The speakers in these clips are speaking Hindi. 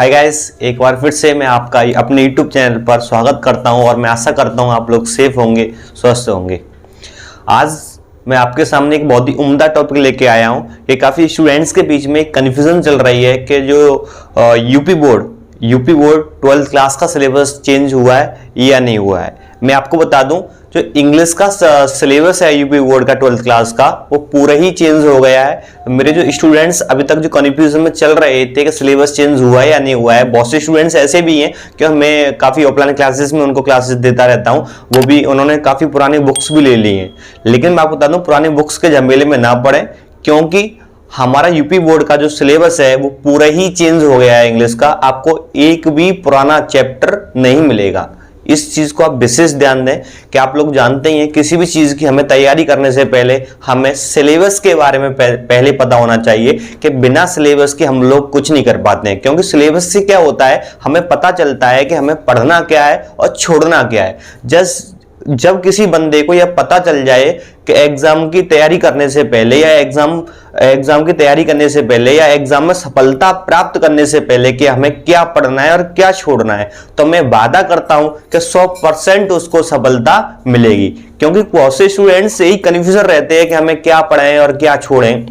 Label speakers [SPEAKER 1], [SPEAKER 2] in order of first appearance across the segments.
[SPEAKER 1] हाय गाइस, एक बार फिर से मैं आपका अपने YouTube चैनल पर स्वागत करता हूं और मैं आशा करता हूं आप लोग सेफ होंगे, स्वस्थ होंगे। आज मैं आपके सामने एक बहुत ही उम्दा टॉपिक लेके आया हूं। ये काफ़ी स्टूडेंट्स के बीच में कन्फ्यूजन चल रही है कि जो यूपी बोर्ड 12th क्लास का सिलेबस चेंज हुआ है या नहीं हुआ है। मैं आपको बता दूं, जो इंग्लिश का सिलेबस है यूपी बोर्ड का 12th क्लास का, वो पूरा ही चेंज हो गया है। मेरे जो स्टूडेंट्स अभी तक जो कन्फ्यूजन में चल रहे थे कि सिलेबस चेंज हुआ है या नहीं हुआ है, बहुत से स्टूडेंट्स ऐसे भी हैं कि मैं काफ़ी ऑफलाइन क्लासेस में उनको क्लासेस देता रहता हूं, वो भी उन्होंने काफ़ी पुरानी बुक्स भी ले ली हैं। लेकिन मैं आपको बता दूं, पुरानी बुक्स के झमेले में ना पड़े, क्योंकि हमारा यूपी बोर्ड का जो सिलेबस है वो पूरा ही चेंज हो गया है। इंग्लिश का आपको एक भी पुराना चैप्टर नहीं मिलेगा। इस चीज को आप विशेष ध्यान दें कि आप लोग जानते ही हैं, किसी भी चीज की हमें तैयारी करने से पहले हमें सिलेबस के बारे में पहले पता होना चाहिए कि बिना सिलेबस के हम लोग कुछ नहीं कर पाते हैं। क्योंकि सिलेबस से क्या होता है, हमें पता चलता है कि हमें पढ़ना क्या है और छोड़ना क्या है। जब किसी बंदे को यह पता चल जाए कि एग्जाम की तैयारी करने से पहले या एग्जाम की तैयारी करने से पहले या एग्जाम में सफलता प्राप्त करने से पहले कि हमें क्या पढ़ना है और क्या छोड़ना है, तो मैं वादा करता हूं कि 100% उसको सफलता मिलेगी। क्योंकि बहुत से स्टूडेंट्स यही कंफ्यूजन रहते हैं कि हमें क्या पढ़ें और क्या छोड़ें।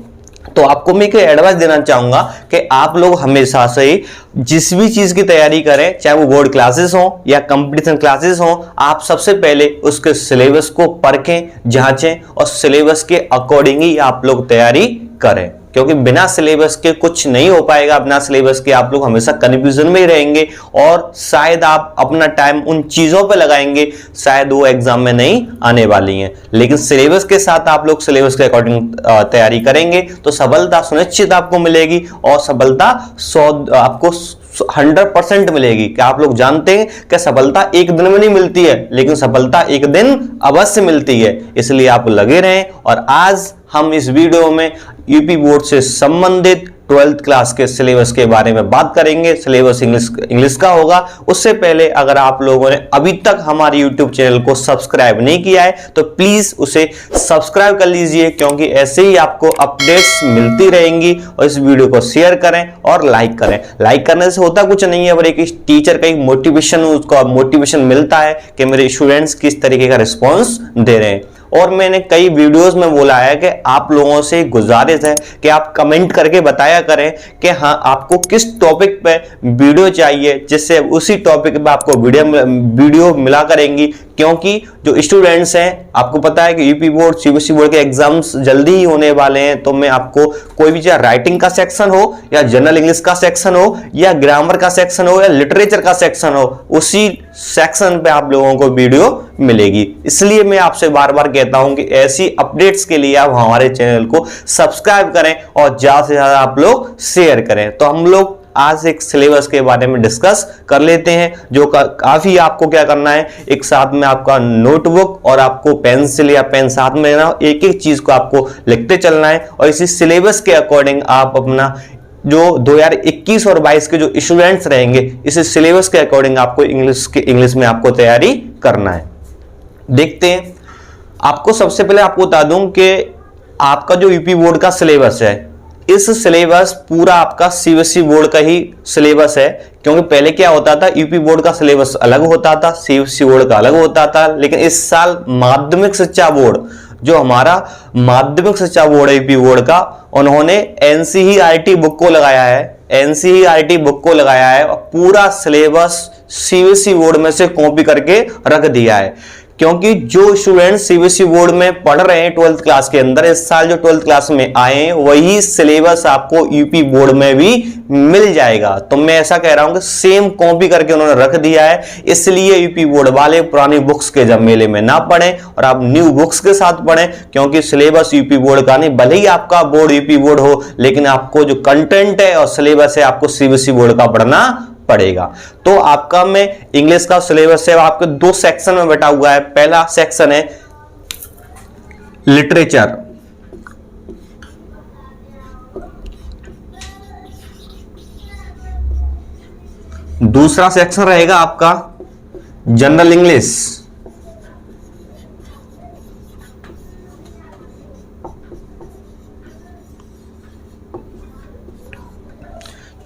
[SPEAKER 1] तो आपको मैं एक एडवाइस देना चाहूंगा कि आप लोग हमेशा से ही जिस भी चीज की तैयारी करें, चाहे वो बोर्ड क्लासेस हो या कंपटीशन क्लासेस हो, आप सबसे पहले उसके सिलेबस को परखें, जांचें और सिलेबस के अकॉर्डिंग ही आप लोग तैयारी करें। क्योंकि बिना सिलेबस के कुछ नहीं हो पाएगा। बिना सिलेबस के आप लोग हमेशा कंफ्यूजन में ही रहेंगे और शायद आप अपना टाइम उन चीजों पे लगाएंगे, शायद वो एग्जाम में नहीं आने वाली हैं। लेकिन सिलेबस के साथ आप लोग सिलेबस के अकॉर्डिंग तैयारी करेंगे तो सफलता सुनिश्चित आपको मिलेगी और सफलता आपको 100% मिलेगी। क्या आप लोग जानते हैं कि सफलता एक दिन में नहीं मिलती है, लेकिन सफलता एक दिन अवश्य मिलती है। इसलिए आप लगे रहें। और आज हम इस वीडियो में यूपी बोर्ड से संबंधित 12th क्लास के सिलेबस के बारे में बात करेंगे। सिलेबस इंग्लिश का होगा। उससे पहले अगर आप लोगों ने अभी तक हमारे यूट्यूब चैनल को सब्सक्राइब नहीं किया है तो प्लीज उसे सब्सक्राइब कर लीजिए, क्योंकि ऐसे ही आपको अपडेट्स मिलती रहेंगी। और इस वीडियो को शेयर करें और लाइक करें। लाइक करने से होता कुछ नहीं है, पर एक टीचर का एक मोटिवेशन मिलता है कि मेरे स्टूडेंट्स किस तरीके का रिस्पॉन्स दे रहे हैं। और मैंने कई वीडियोस में बोला है कि आप लोगों से गुजारिश है कि आप कमेंट करके बताया करें कि हाँ, आपको किस टॉपिक पे वीडियो चाहिए, जिससे उसी टॉपिक पे आपको वीडियो मिला करेंगी। क्योंकि जो स्टूडेंट्स हैं, आपको पता है कि यूपी बोर्ड सीबीएसई बोर्ड के एग्जाम्स जल्दी ही होने वाले हैं। तो मैं आपको कोई भी, चाहे राइटिंग का सेक्शन हो या जनरल इंग्लिश का सेक्शन हो या ग्रामर का सेक्शन हो या लिटरेचर का सेक्शन हो, उसी सेक्शन पे आप लोगों को वीडियो मिलेगी। इसलिए मैं आपसे बार बार कहता हूं कि ऐसी अपडेट्स के लिए आप हमारे चैनल को सब्सक्राइब करें और ज्यादा से ज्यादा आप लोग शेयर करें। तो हम लोग आज एक सिलेबस के बारे में डिस्कस कर लेते हैं, जो काफी आपको क्या करना है, एक साथ में आपका नोटबुक और आपको पेंसिल या पेन साथ में लेना, एक एक चीज को आपको लिखते चलना है। और इसी सिलेबस के अकॉर्डिंग आप अपना जो 2021 और 22 के जो स्टूडेंट्स रहेंगे, इस सिलेबस के अकॉर्डिंग आपको इंग्लिश में आपको तैयारी करना है। देखते हैं। आपको सबसे पहले आपको बता दूं कि आपका जो यूपी बोर्ड का सिलेबस है, इस सिलेबस पूरा आपका सीबीएसई बोर्ड का ही सिलेबस है। क्योंकि पहले क्या होता था, यूपी बोर्ड का सिलेबस अलग होता था, सीबीएसई बोर्ड का अलग होता था। लेकिन इस साल माध्यमिक शिक्षा बोर्ड, जो हमारा माध्यमिक शिक्षा बोर्ड है यूपी बोर्ड का, उन्होंने एनसीईआरटी बुक को लगाया है। एनसीईआरटी बुक को लगाया है और पूरा सिलेबस सीबीएसई बोर्ड में से कॉपी करके रख दिया है। क्योंकि जो स्टूडेंट सीबीएसई बोर्ड में पढ़ रहे हैं 12th क्लास के अंदर, इस साल जो 12th क्लास में आए हैं, वही सिलेबस आपको यूपी बोर्ड में भी मिल जाएगा। तो मैं ऐसा कह रहा हूं कि सेम कॉपी करके उन्होंने रख दिया है। इसलिए यूपी बोर्ड वाले पुरानी बुक्स के झमेले में ना पढ़ें और आप न्यू बुक्स के साथ पढ़ें। क्योंकि सिलेबस यूपी बोर्ड का नहीं, भले ही आपका बोर्ड यूपी बोर्ड हो, लेकिन आपको जो कंटेंट है और सिलेबस है, आपको सीबीएसई बोर्ड का पढ़ना पड़ेगा। तो आपका में इंग्लिश का सिलेबस है, आपके 2 सेक्शन में बटा हुआ है। पहला सेक्शन है लिटरेचर, दूसरा सेक्शन रहेगा आपका जनरल इंग्लिश,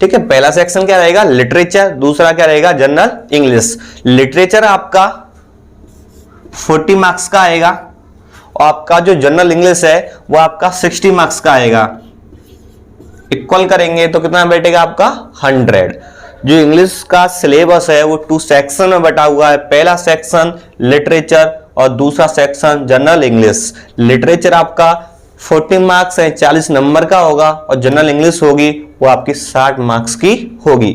[SPEAKER 1] ठीक है, पहला सेक्शन क्या रहेगा, लिटरेचर, दूसरा क्या रहेगा, जनरल इंग्लिश। लिटरेचर आपका 40 मार्क्स का आएगा और आपका जो जनरल इंग्लिश है वो आपका 60 मार्क्स का आएगा। इक्वल करेंगे तो कितना बैठेगा आपका 100। जो इंग्लिश का सिलेबस है वो 2 सेक्शन में बटा हुआ है। पहला सेक्शन लिटरेचर और दूसरा सेक्शन जनरल इंग्लिश। लिटरेचर आपका 40 मार्क्स है, 40 नंबर का होगा, और जनरल इंग्लिश होगी वो आपकी 60 मार्क्स की होगी।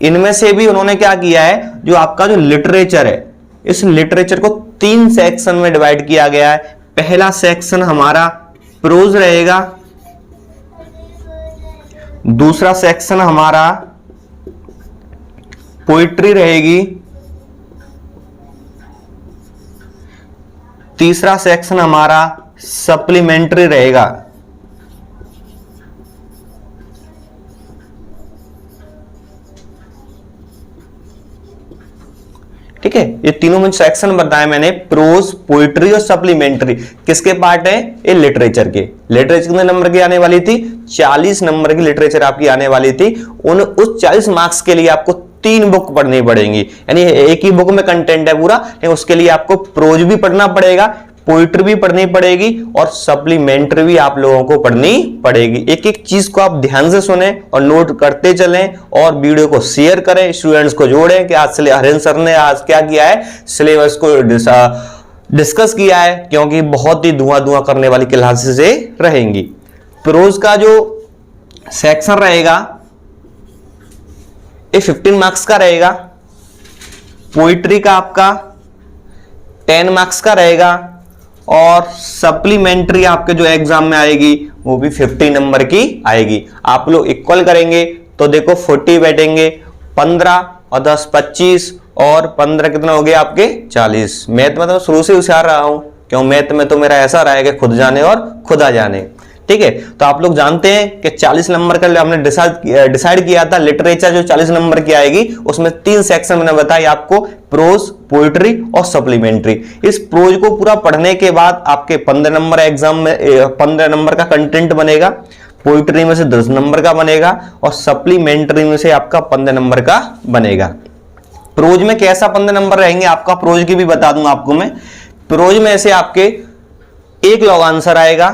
[SPEAKER 1] इनमें से भी उन्होंने क्या किया है, जो आपका जो लिटरेचर है, इस लिटरेचर को 3 सेक्शन में डिवाइड किया गया है। पहला सेक्शन हमारा प्रोज रहेगा, दूसरा सेक्शन हमारा पोइट्री रहेगी, तीसरा सेक्शन हमारा सप्लीमेंट्री रहेगा। ठीक है, ये तीनों में सेक्शन बताए मैंने, प्रोज, पोइट्री और सप्लीमेंट्री, किसके पार्ट है, ये लिटरेचर के। लिटरेचर कितने नंबर की आने वाली थी, 40 नंबर की लिटरेचर आपकी आने वाली थी। उस 40 मार्क्स के लिए आपको 3 बुक पढ़नी पड़ेंगी, यानी एक ही बुक में कंटेंट है पूरा, लेकिन उसके लिए आपको प्रोज भी पढ़ना पड़ेगा, पोइट्री भी पढ़नी पड़ेगी और सप्लीमेंट्री भी आप लोगों को पढ़नी पड़ेगी। एक एक चीज को आप ध्यान से सुने और नोट करते चलें और वीडियो को शेयर करें, स्टूडेंट्स को जोड़ें कि आज हरेंद्र सर ने आज क्या किया है, सिलेबस को डिस्कस किया है, क्योंकि बहुत ही धुआं करने वाली क्लासेस रहेंगी। प्रोज का जो सेक्शन रहेगा ये 15 मार्क्स का रहेगा, पोइट्री का आपका 10 मार्क्स का रहेगा और सप्लीमेंट्री आपके जो एग्जाम में आएगी वो भी 50 नंबर की आएगी। आप लोग इक्वल करेंगे तो देखो 40 बैठेंगे, 15 और 10 25 और 15 कितना हो गया आपके 40। मैथ में तो शुरू से होशियार रहा हूं, क्यों मैथ में तो मेरा ऐसा रहा है कि खुद जाने और खुदा जाने। ठीक है, तो आप लोग जानते हैं कि 40 नंबर का हमने डिसाइड किया था। लिटरेचर जो 40 नंबर की आएगी उसमें 3 सेक्शन मैंने बताई आपको, प्रोज, पोइट्री और सप्लीमेंट्री। इस प्रोज को पूरा पढ़ने के बाद आपके 15 नंबर एग्जाम में 15 नंबर का कंटेंट बनेगा, पोइट्री में से 10 नंबर का बनेगा और सप्लीमेंट्री में से आपका 15 नंबर का बनेगा। प्रोज में कैसा 15 नंबर रहेंगे आपका, प्रोज की भी बता दूंगा आपको मैं। प्रोज में से आपके एक लॉन्ग आंसर आएगा,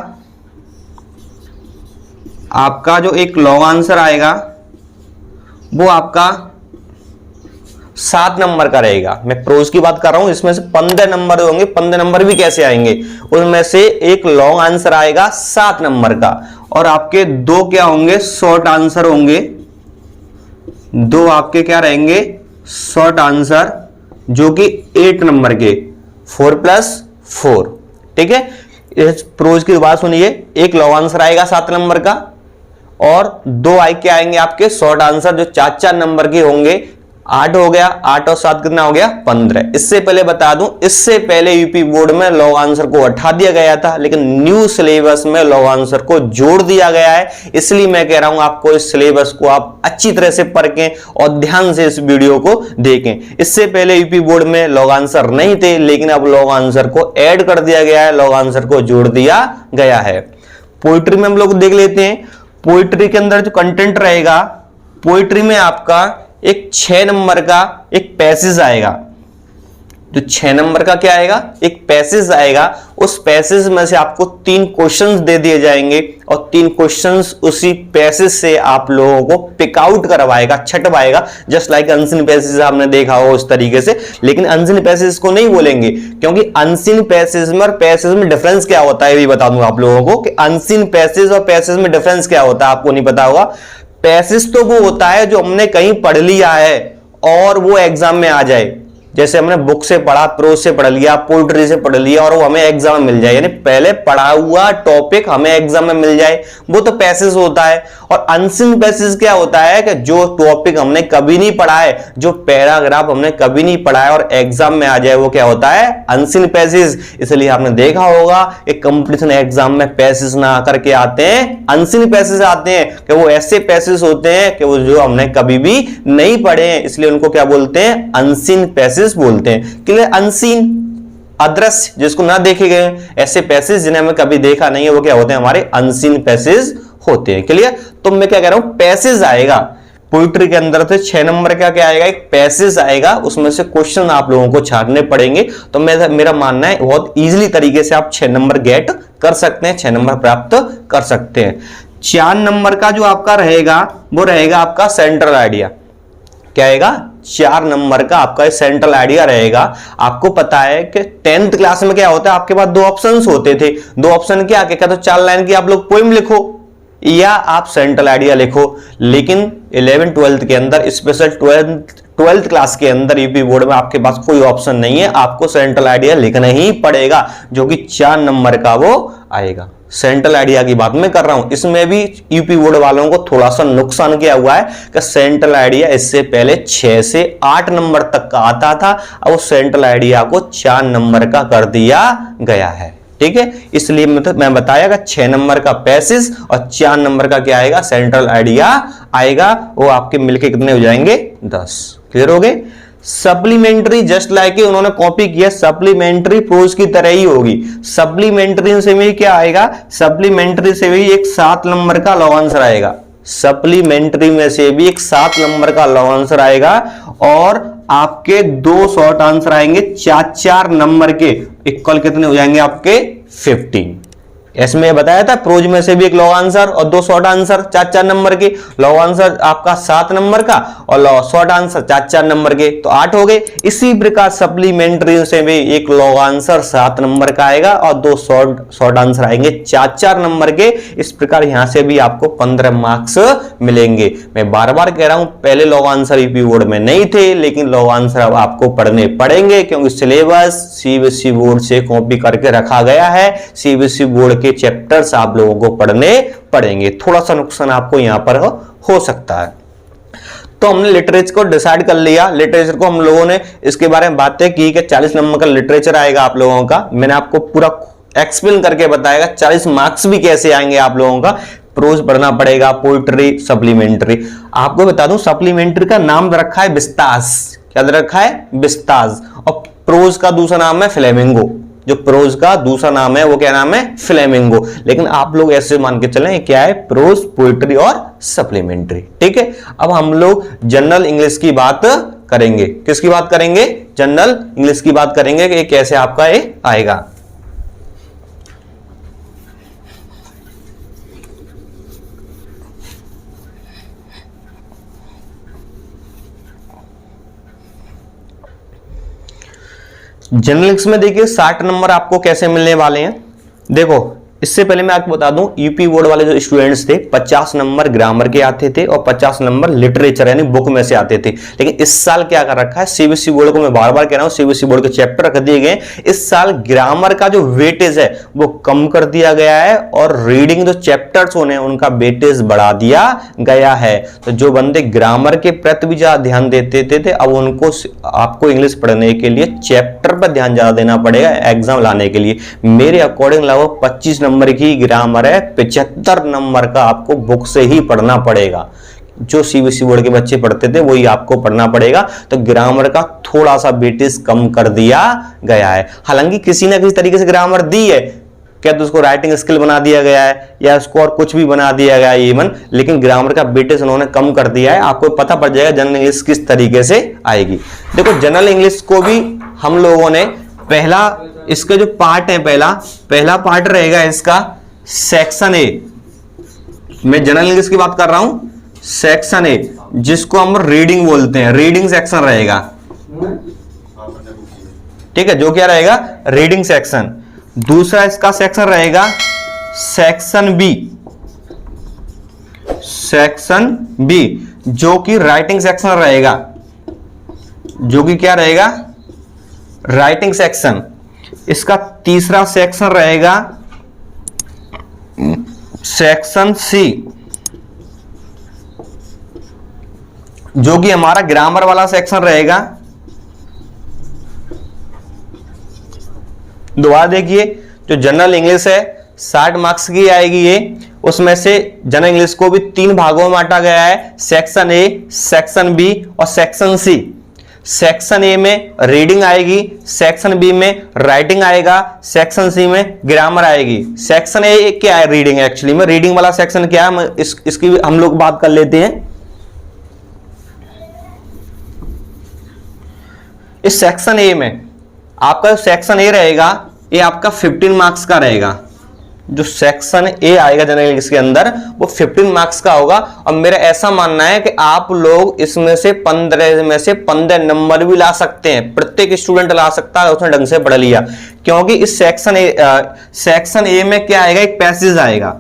[SPEAKER 1] आपका जो एक लॉन्ग आंसर आएगा वो आपका 7 नंबर का रहेगा। मैं प्रोज की बात कर रहा हूं, इसमें से 15 नंबर होंगे। 15 नंबर भी कैसे आएंगे, उनमें से एक लॉन्ग आंसर आएगा 7 नंबर का और आपके 2 क्या होंगे, शॉर्ट आंसर होंगे। 2 आपके क्या रहेंगे, शॉर्ट आंसर, जो कि 8 नंबर के, 4+4। ठीक है, इस प्रोज की बात सुनिए, एक लॉन्ग आंसर आएगा 7 नंबर का और 2 आई के आएंगे आपके शॉर्ट आंसर, जो 4-4 नंबर के होंगे। 8 हो गया, 8 और 7 कितना हो गया, 15। इससे पहले बता दूं, इससे पहले यूपी बोर्ड में लॉन्ग आंसर को हटा दिया गया था, लेकिन न्यू सिलेबस में लॉन्ग आंसर को जोड़ दिया गया है। इसलिए मैं कह रहा हूं आपको इस सिलेबस को आप अच्छी तरह से पढ़ें और ध्यान से इस वीडियो को देखें। इससे पहले यूपी बोर्ड में लॉन्ग आंसर नहीं थे, लेकिन अब लॉन्ग आंसर को ऐड कर दिया गया है, लॉन्ग आंसर को जोड़ दिया गया है। पोइट्री में हम लोग देख लेते हैं। पोइट्री के अंदर जो कंटेंट रहेगा, पोइट्री में आपका एक 6 नंबर का एक पैसेज आएगा। जो 6 नंबर का क्या आएगा, एक पैसेज आएगा। उस पैसेज में से आपको 3 क्वेश्चंस दे दिए जाएंगे और 3 क्वेश्चंस उसी पैसेज से आप लोगों को पिक आउट करवाएगा, छटवाएगा। जस्ट लाइक अनसीन पैसेज आपने देखा हो उस तरीके से, लेकिन अनसीन पैसेज को नहीं बोलेंगे, क्योंकि अनसीन पैसेज में और पैसेज में डिफरेंस क्या होता है ये बता दूंगा आप लोगों को, कि अनसीन पैसेज और पैसेज में डिफरेंस क्या होता है, आपको नहीं पता होगा। पैसेज तो वो होता है जो हमने कहीं पढ़ लिया है और वो एग्जाम में आ जाए, जैसे हमने बुक से पढ़ा, प्रोज से पढ़ लिया, पोइट्री से पढ़ लिया और वो हमें एग्जाम में मिल जाए, यानी पहले पढ़ा हुआ टॉपिक हमें एग्जाम में मिल जाए, वो तो पैसेज होता है। और अनसीन पैसेज क्या होता है, कि जो टॉपिक हमने कभी नहीं पढ़ा है, जो पैराग्राफ हमने कभी नहीं पढ़ा है और एग्जाम में आ जाए, वो क्या होता है, अनसीन पैसेज। इसलिए आपने देखा होगा कि कंपटीशन एग्जाम में पैसेज ना आकर के आते हैं, अनसीन पैसेज आते हैं, कि वो ऐसे पैसेज होते हैं कि वो जो हमने कभी भी नहीं पढ़े हैं, इसलिए उनको क्या बोलते हैं, अनसीन पैसेज बोलते हैं। क्लियर, अनसीन, अदृश्य, जिसको ना देखे गए, ऐसे पैसेज जिन्हें हमें कभी देखा नहीं है, वो क्या होते हैं, हमारे अनसीन पैसेज होते हैं। क्लियर, तो मैं क्या कह रहा हूं, पैसेज आएगा पोइट्री के अंदर से 6 नंबर का क्या आएगा, एक पैसेज आएगा, उसमें से क्वेश्चन आप लोगों को छांटने पड़ेंगे। तो मेरा मानना है बहुत इजीली तरीके से आप 6 नंबर गेट कर सकते हैं, 6 नंबर प्राप्त कर सकते हैं। 4 नंबर का जो आपका रहेगा वो रहेगा आपका सेंट्रल आइडिया। क्या आएगा, 4 नंबर का आपका सेंट्रल आइडिया रहेगा। आपको पता है कि 10th क्लास में क्या होता है, आपके पास 2 ऑप्शंस होते थे। 2 ऑप्शन क्या तो 4 लाइन की आप लोग पोएम लिखो या आप सेंट्रल आइडिया लिखो। लेकिन 11th 12th के अंदर, स्पेशल 12th क्लास के अंदर यूपी बोर्ड में आपके पास कोई ऑप्शन नहीं है, आपको सेंट्रल आइडिया लिखना ही पड़ेगा, जो कि 4 नंबर का वो आएगा। सेंट्रल आइडिया की बात मैं कर रहा हूं। इसमें भी यूपी बोर्ड वालों को थोड़ा सा नुकसान क्या हुआ है कि सेंट्रल आइडिया इससे पहले 6 से 8 नंबर तक का आता था, अब उस सेंट्रल आइडिया को 4 नंबर का कर दिया गया है। ठीक है, इसलिए मैं बताया कि 6 नंबर का पैसेज और 4 नंबर का क्या आएगा, सेंट्रल आइडिया आएगा। वो आपके मिलके कितने हो जाएंगे, 10। क्लियर हो गए। सप्लीमेंट्री जस्ट लाइक उन्होंने कॉपी किया, सप्लीमेंट्री प्रोज की तरह ही होगी। सप्लीमेंट्री से भी क्या आएगा, सप्लीमेंट्री से भी एक 7 नंबर का लॉन्ग आंसर आएगा। सप्लीमेंट्री में से भी एक 7 नंबर का लॉन्ग आंसर आएगा और आपके 2 शॉर्ट आंसर आएंगे 4-4 नंबर के। इक्वल कितने हो जाएंगे आपके, 15। इसमें बताया था प्रोज में से भी एक लॉन्ग आंसर और 2 शॉर्ट आंसर 4-4 नंबर के। लॉन्ग आंसर आपका 7 नंबर का और शॉर्ट आंसर 4-4 नंबर के, तो 8 हो गए। इसी प्रकार सप्लीमेंट्री से भी एक लॉन्ग आंसर 7 नंबर का आएगा और 2 शॉर्ट आंसर आएंगे 4-4 नंबर के। इस प्रकार यहां से भी आपको 15 मार्क्स मिलेंगे। मैं बार बार कह रहा हूं, पहले लॉन्ग आंसर यूपी बोर्ड में नहीं थे, लेकिन लॉन्ग आंसर अब आपको पढ़ने पड़ेंगे, क्योंकि सिलेबस सीबीएसई बोर्ड से कॉपी करके रखा गया है। सीबीएसई बोर्ड के चैप्टर्स आप लोगों को पढ़ने पड़ेंगे। थोड़ा सा नुकसान आपको यहां पर हो सकता है। तो हमने लिटरेचर को डिसाइड कर लिया। लिटरेचर को हम लोगों ने इसके बारे में बातें की कि 40 नंबर का लिटरेचर आएगा आप लोगों का। मैंने आपको पूरा एक्सप्लेन करके बताएगा 40 मार्क्स भी कैसे आएंगे आप लोगों का। प्रोज पढ़ना पड़ेगा, पोइट्री, सप्लीमेंट्री। आपको बता दूं, सप्लीमेंट्री का नाम रखा है विस्तास। क्या रखा है, विस्तास। और प्रोज का दूसरा नाम है फ्लेमिंगो। जो प्रोज का दूसरा नाम है वो क्या नाम है, फ्लेमिंगो। लेकिन आप लोग ऐसे मान के चलें क्या है, प्रोज, पोइट्री और सप्लीमेंट्री। ठीक है, अब हम लोग जनरल इंग्लिश की बात करेंगे। किसकी बात करेंगे, जनरल इंग्लिश की बात करेंगे कि कैसे आपका ये आएगा। जनरल इंग्लिश में देखिए 60 नंबर आपको कैसे मिलने वाले हैं। देखो, इससे पहले मैं आपको बता दूं, यूपी बोर्ड वाले जो स्टूडेंट्स थे 50 नंबर ग्रामर के आते थे और 50 नंबर लिटरेचर यानी बुक में से आते थे। लेकिन इस साल क्या कर रखा है, सीबीएसई बोर्ड को मैं बार बार कह रहा हूं, सीबीएसई बोर्ड के चैप्टर रख दिए गए। इस साल ग्रामर का जो वेटेज है वो कम कर दिया गया है और रीडिंग जो चैप्टर्स होने उनका वेटेज बढ़ा दिया गया है। तो जो बंदे ग्रामर के प्रति भी ज्यादा ध्यान देते थे, अब उनको आपको इंग्लिश पढ़ने के लिए चैप्टर पर ध्यान ज्यादा देना पड़ेगा एग्जाम लाने के लिए। मेरे अकॉर्डिंग लगभग 25 नंबर की ग्रामर है, 75 नंबर का आपको बुक से ही पढ़ना पड़ेगा। जो सीबीएसई बोर्ड के बच्चे पढ़ते थे वही आपको पढ़ना पड़ेगा। तो ग्रामर का थोड़ा सा वेटेज कम कर दिया गया है। हालांकि किसी ना किसी तरीके से ग्रामर दी है, क्या तो उसको राइटिंग स्किल बना दिया गया है या उसको और कुछ भी बना दिया गया है इवन, लेकिन ग्रामर का वेटेज उन्होंने कम कर दिया है। आपको पता पड़ जाएगा जनरल इंग्लिश किस तरीके से आएगी। देखो, जनरल इंग्लिश को भी हम लोगों ने पहला, इसके जो पार्ट है, पहला पार्ट रहेगा इसका सेक्शन ए। मैं जनरल इंग्लिश की बात कर रहा हूं, सेक्शन ए, जिसको हम रीडिंग बोलते हैं। रीडिंग सेक्शन रहेगा, ठीक है, जो क्या रहेगा, रीडिंग सेक्शन। दूसरा इसका सेक्शन रहेगा सेक्शन बी, सेक्शन बी जो कि राइटिंग सेक्शन रहेगा, जो कि क्या रहेगा, राइटिंग सेक्शन। इसका तीसरा सेक्शन रहेगा सेक्शन सी, जो कि हमारा ग्रामर वाला सेक्शन रहेगा। दोबारा देखिए, जो जनरल इंग्लिश है 60 मार्क्स की आएगी ये, उसमें से जनरल इंग्लिश को भी 3 भागों में बांटा गया है, सेक्शन ए, सेक्शन बी और सेक्शन सी। सेक्शन ए में रीडिंग आएगी, सेक्शन बी में राइटिंग आएगा, सेक्शन सी में ग्रामर आएगी। सेक्शन ए क्या है, रीडिंग। एक्चुअली में रीडिंग वाला सेक्शन क्या है, इसकी भी हम लोग बात कर लेते हैं। इस सेक्शन ए में आपका जो सेक्शन ए रहेगा ये आपका 15 मार्क्स का रहेगा। जो सेक्शन ए आएगा जनरल इंग्लिश के अंदर वो 15 मार्क्स का होगा। और मेरा ऐसा मानना है कि आप लोग इसमें से 15 नंबर भी ला सकते हैं, प्रत्येक स्टूडेंट ला सकता है, उसने ढंग से पढ़ लिया। क्योंकि इस सेक्शन ए में क्या आएगा, एक पैसेज आएगा।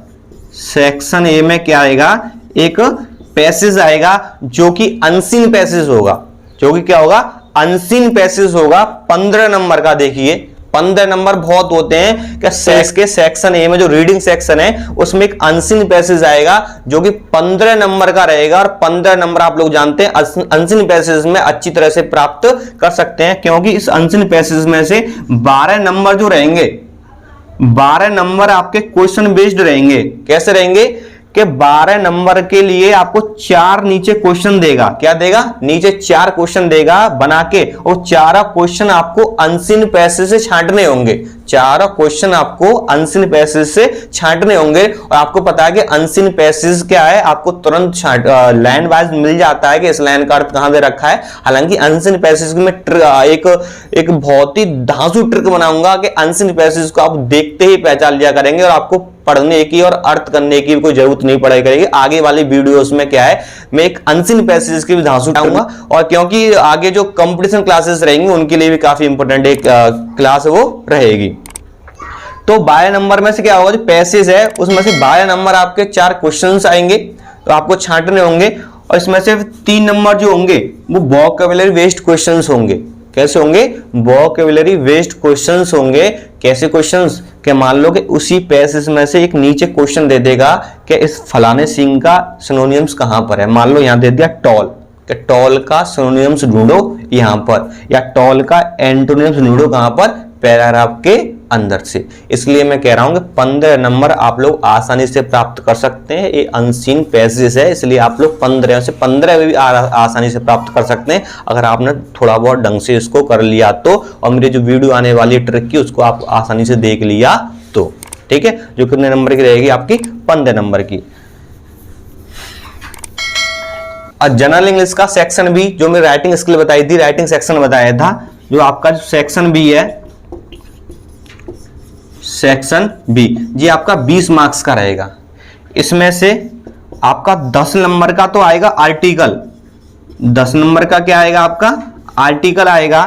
[SPEAKER 1] सेक्शन ए में क्या आएगा, एक पैसेज आएगा जो कि अनसीन पैसेज होगा। जो कि क्या होगा, अनसीन पैसेज होगा 15 नंबर का। देखिए 15 नंबर बहुत होते हैं क्या, के सेक्शन ए में जो रीडिंग सेक्शन है उसमें एक अनसीन पैसेज आएगा जो कि 15 नंबर का रहेगा। और 15 नंबर आप लोग जानते हैं अनसीन पैसेज में अच्छी तरह से प्राप्त कर सकते हैं, क्योंकि इस अनसीन पैसेज में से 12 नंबर जो रहेंगे, 12 नंबर आपके क्वेश्चन बेस्ड रहेंगे। कैसे रहेंगे कि 12 नंबर के लिए आपको 4 नीचे क्वेश्चन देगा। क्या देगा, नीचे 4 क्वेश्चन देगा बना के, और 4 क्वेश्चन आपको अनसीन पैसेज से छांटने होंगे। 4 क्वेश्चन आपको अनसीन पैसेज से छांटने होंगे। और आपको पता है कि अनसीन पैसेज क्या है, आपको तुरंत लाइन वाइज मिल जाता है कि इस लाइन का अर्थ कहां दे रखा है। हालांकि अनसीन पैसेज में एक बहुत ही धांसू ट्रिक बनाऊंगा कि अनसीन पैसेज को आप देखते ही पहचान लिया करेंगे और आपको पढ़ने की और अर्थ करने की कोई जरूरत नहीं पड़ा करेगी। आगे वाली वीडियोस में क्या है, मैं एक अनसीन पैसेज की भी धांसू उठाऊंगा। और क्योंकि आगे जो कंपटीशन क्लासेस रहेंगी उनके लिए भी काफी इंपॉर्टेंट एक क्लास वो रहेगी। तो 12 नंबर में से क्या होगा, जो पैसेज है उसमें से 12 नंबर आपके 4 क्वेश्चंस आएंगे, तो आपको छांटने होंगे। और इसमें से 3 नंबर जो होंगे वो वोकैबुलरी बेस्ड क्वेश्चंस होंगे। कैसे होंगे, वोकैबुलरी बेस्ड क्वेश्चंस होंगे। कैसे क्वेश्चंस, कि मान लो कि उसी पैसेज में से एक नीचे क्वेश्चन दे देगा कि इस फलाने सिंह का सिनोनियम्स कहां पर है। मान लो यहां दे दिया टॉल, कि टॉल का सिनोनियम्स ढूंढो यहां पर, या टॉल का एंटोनियम्स ढूंढो कहां पर, पैराग्राफ के अंदर से। इसलिए मैं कह रहा हूं कि 15 नंबर आप लोग आसानी से प्राप्त कर सकते हैं। ये अनसीन पैसेज है, इसलिए आप लोग 15 से 15 भी आसानी से प्राप्त कर सकते हैं अगर आपने थोड़ा बहुत ढंग से इसको कर लिया तो। और मेरी जो वीडियो आने वाली ट्रिक की उसको आप आसानी से देख लिया तो, ठीक है। जो कितने नंबर की रहेगी आपकी, 15 नंबर की। जनरल इंग्लिश का सेक्शन बी, जो मैं राइटिंग स्किल बताई थी, राइटिंग सेक्शन बताया था, जो आपका सेक्शन बी है, सेक्शन बी जी आपका 20 मार्क्स का रहेगा। इसमें से आपका 10 नंबर का तो आएगा आर्टिकल, 10 नंबर का क्या आएगा आपका, आर्टिकल आएगा।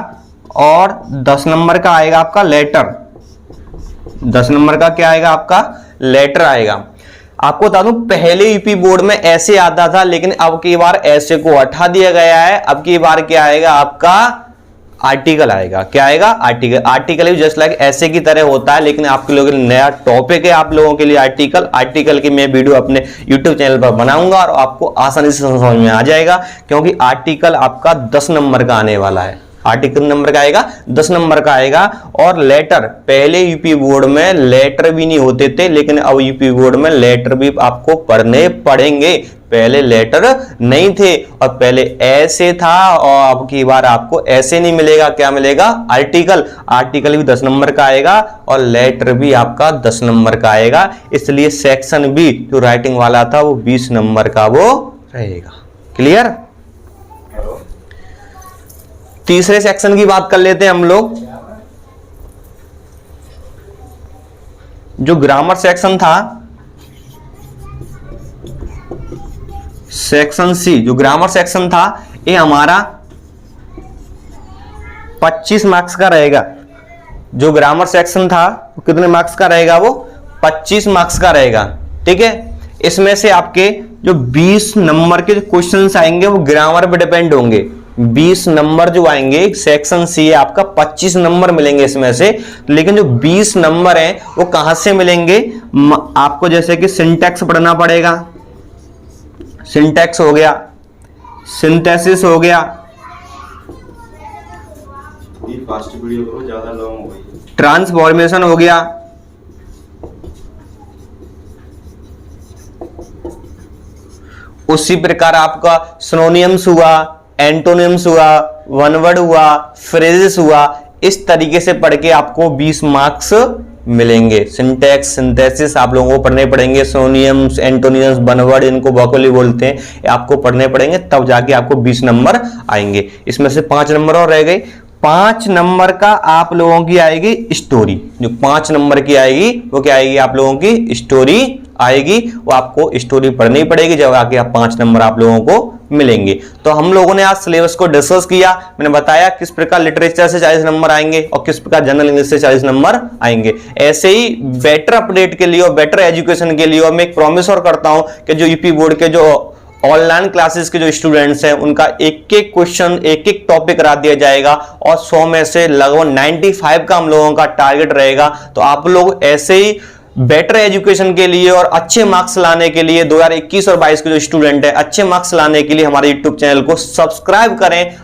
[SPEAKER 1] और 10 नंबर का आएगा आपका लेटर, 10 नंबर का क्या आएगा आपका, लेटर आएगा। आपको बता दूं पहले यूपी बोर्ड में ऐसे आता था, लेकिन अब की बार ऐसे को हटा दिया गया है। अब की बार क्या आएगा आपका, आर्टिकल आएगा। क्या आएगा, आर्टिकल। आर्टिकल भी जस्ट लाइक ऐसे की तरह होता है, लेकिन आपके लोगों के लिए नया टॉपिक है, आप लोगों के लिए आर्टिकल की मैं वीडियो अपने यूट्यूब चैनल पर बनाऊंगा और आपको आसानी से समझ में आ जाएगा। क्योंकि आर्टिकल आपका 10 नंबर का आने वाला है। आर्टिकल नंबर का आएगा, 10 नंबर का आएगा। और लेटर, पहले यूपी बोर्ड में लेटर भी नहीं होते थे, लेकिन अब यूपी बोर्ड में लेटर भी आपको पढ़ने पड़ेंगे। पहले लेटर नहीं थे और पहले ऐसे था, और अब की बार आपको ऐसे नहीं मिलेगा। क्या मिलेगा, आर्टिकल। आर्टिकल भी 10 नंबर का आएगा और लेटर भी आपका 10 नंबर का आएगा। इसलिए सेक्शन बी जो राइटिंग वाला था वो 20 नंबर का वो रहेगा। क्लियर। तीसरे सेक्शन की बात कर लेते हैं हम लोग। जो ग्रामर सेक्शन था, सेक्शन सी, जो ग्रामर सेक्शन था, ये हमारा 25 मार्क्स का रहेगा। जो ग्रामर सेक्शन था वो कितने मार्क्स का रहेगा, वो 25 मार्क्स का रहेगा। ठीक है। इसमें से आपके जो 20 नंबर के क्वेश्चंस आएंगे वो ग्रामर पे डिपेंड होंगे। 20 नंबर जो आएंगे सेक्शन सी है आपका, 25 नंबर मिलेंगे इसमें से। लेकिन जो 20 नंबर हैं वो कहां से मिलेंगे, आपको जैसे कि सिंटैक्स पढ़ना पड़ेगा, सिंटैक्स हो गया, सिंथेसिस हो गया, ट्रांसफॉर्मेशन हो गया, उसी प्रकार आपका सिनोनियम्स हुआ, एंटोनियम्स हुआ, वन वर्ड हुआ, फ्रेजेस हुआ। इस तरीके से पढ़ के आपको 20 मार्क्स मिलेंगे। सिंटैक्स, सिंथेसिस आप लोगों को पढ़ने पड़ेंगे। सिनोनियम्स, एंटोनियम्स, वन वर्ड, इनको वोकैबुलरी बोलते हैं, आपको पढ़ने पड़ेंगे, तब जाके आपको 20 नंबर आएंगे। इसमें से 5 नंबर और रह गए। 5 नंबर का आप लोगों की आएगी स्टोरी। जो 5 नंबर की आएगी वो क्या आएगी, आप लोगों की स्टोरी आएगी। वो आपको स्टोरी पढ़नी पड़ेगी, जब आके आप 5 नंबर आप लोगों को मिलेंगे। तो हम लोगों ने आज सिलेबस को डिस्कस किया। मैंने बताया किस प्रकार लिटरेचर से 40 नंबर आएंगे और किस प्रकार जनरल इंग्लिश से 40 नंबर आएंगे। ऐसे ही बेटर अपडेट के लिए और बेटर एजुकेशन के लिए मैं एक प्रॉमिस और करता हूं कि जो यूपी बोर्ड के जो ऑनलाइन क्लासेस के जो स्टूडेंट्स हैं उनका एक एक क्वेश्चन, एक एक टॉपिक करा दिया जाएगा और 100 में से लगभग 95 का हम लोगों का टारगेट रहेगा। तो आप लोग ऐसे ही बेटर एजुकेशन के लिए और अच्छे मार्क्स लाने के लिए 2021 और 22 के जो स्टूडेंट है अच्छे मार्क्स लाने के लिए हमारे यूट्यूब चैनल को सब्सक्राइब करें।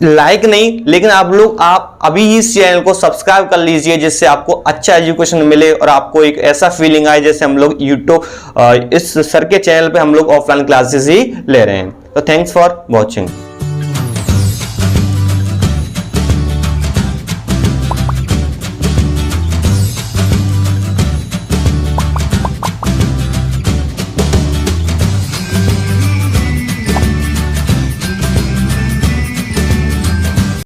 [SPEAKER 1] लाइक नहीं, लेकिन आप अभी इस चैनल को सब्सक्राइब कर लीजिए, जिससे आपको अच्छा एजुकेशन मिले और आपको एक ऐसा फीलिंग आए जैसे हम लोग यूट्यूब इस सर के चैनल पे हम लोग ऑफलाइन क्लासेस ही ले रहे हैं। तो थैंक्स फॉर वॉचिंग।